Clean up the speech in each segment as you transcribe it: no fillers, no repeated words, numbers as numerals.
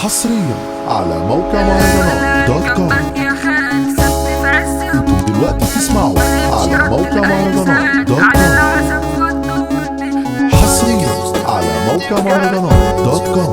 حصريا على موقع مهرجانات دوت كوم. انتم دلوقتي تسمعوا على موقع مهرجانات دوت كوم. حصريا على موقع مهرجانات دوت كوم.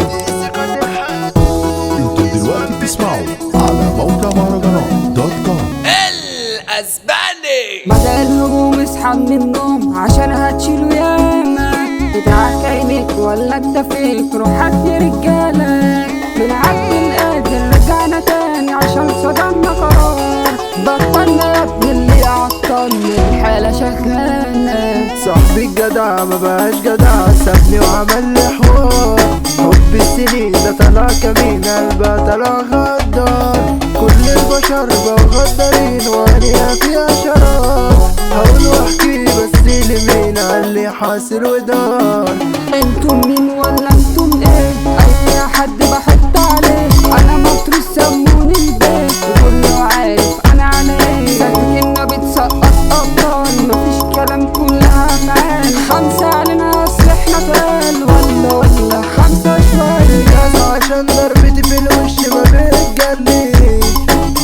انتم دلوقتي تسمعوا على موقع مهرجانات دوت كوم. الاسباني بدأ الهجوم اصحى من النوم عشان هتشيله ياما بتاعك عينيك ولا اكتفيك روح هات يا رجالة بنعدي القادر رجعنا تاني عشان صدمنا قرار بطلنا يا ابني اللي يعطلني الحالة شغالة صاحبي الجدع مبقاش جدع سابني وعمل لي حوار حب السنين ده طلع كمين قلبها طلع غدار كل البشر بقوا غدارين وانا فيها شرار هقول واحكي بس لمين قالي حاصل ودار انتم مين ولا انتم ايه اي حد بحط عليه انا مطروس سموني البيت وكله عارف انا على ايه ساكنة بتسقط ابطال مفيش كلام كلها افعال خمسة علينا اصل احنا تقال ولا خمسة شوية جاز عشان ضربتي في الوش ما بتجليش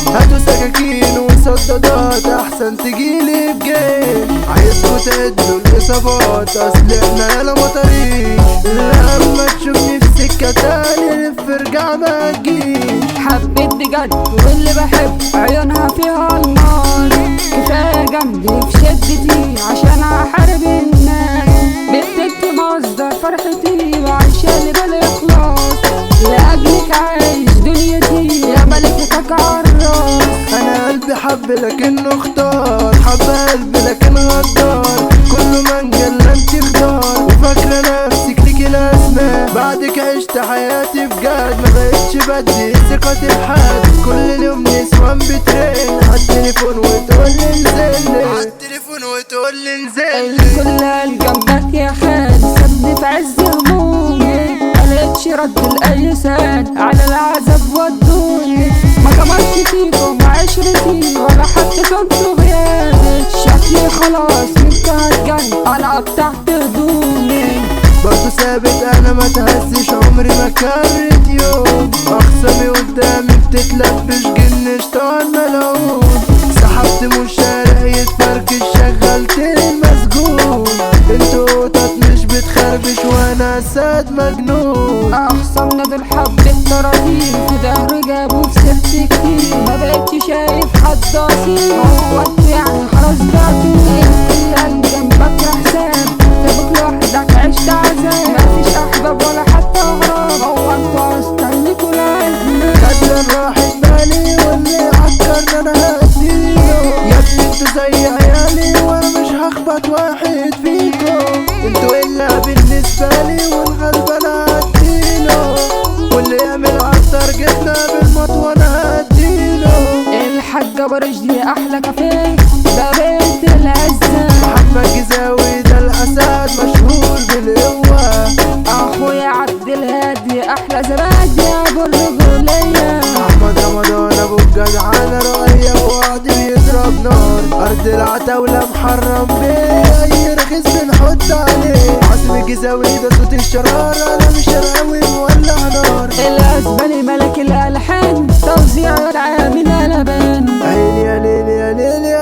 هاتوا سكاكين وصدادات احسن تجيلي بجيش عايزكوا تعدوا الاصابات اصل احنا يالا مطريش لما تشوفني في سكة تاني لف ارجع ما تجيش حبيت بجد واللي بحب عيونها فيها النار كفاية جنبي في شدتي عشان احارب الناس بنتك مصدر فرحتي وعايشة لي بالاخلاص لاجلك عايش دنيتي يا ملكتك عالراس انا قلبي حب لكنه اختار حب قلبي لكن غدار كله منجل انت خضار وفاكرة نفسك ليكي الاسماء بعدك عشت حياتي بجد ما بقتش بدي ثقتي بحد كل يوم نسوان بترن عالتليفون وتقولي انزلي عالتليفون وتقولي انزلي الكل قال جنبك يا خال سابني في عز همومي ملقتش رد لأي سال على العذاب ودوني ما كملت فيكم عشرتي ولا حتى كنت غيابي شكلي خلاص منك هتجن انا قطعت هدومي برضه ثابت انا ما تهزش عمري ما كرت يوم اخصامي قدامي بتتلبش جن شطان ملعون سحبت من الشارع يتفركش شغلت المسجون انتوا قطط مش بتخربش وانا اسد مجنون اخصمنا دول حب الطراطيل في ظهري جابوا في سيرتي كتير ما بقتش شايف حد اصيل هو انتوا يعني خلاص بعتوا الكل قال جنبك يا حساب سابك لوحدك عشت عذاب مفيش احباب ولا حتى اغراب هو انتوا اصلا ليكوا لازمة بدل راحت بالي واللي عكرنا انا هديله يا ابني انتوا زي عيالي وانا مش هخبط واحد فيكم انتوا الا بالنسبة لي والغلب انا هديله واللي يعمل عالطر جبنا بالمطوة انا هديله الحاجة برشدي احلى كافيه ده بيت العزة محمد جزاوي ده الاسد مشهور بالقوة اخويا عبد الهادي احلى زبادي ابو الرجولية احمد رمضان ابو الجدعانة رؤية وقعد بيضرب نار ارض العتاولة محرم بيه اي رخيص بنحط عليه عاصم الجزاوي ده صوت الشرارة انا مش شرقاوي مولع نار الاسباني ملك الالحان توزيع العامل قلبان عيني يا ليلي يا ليلي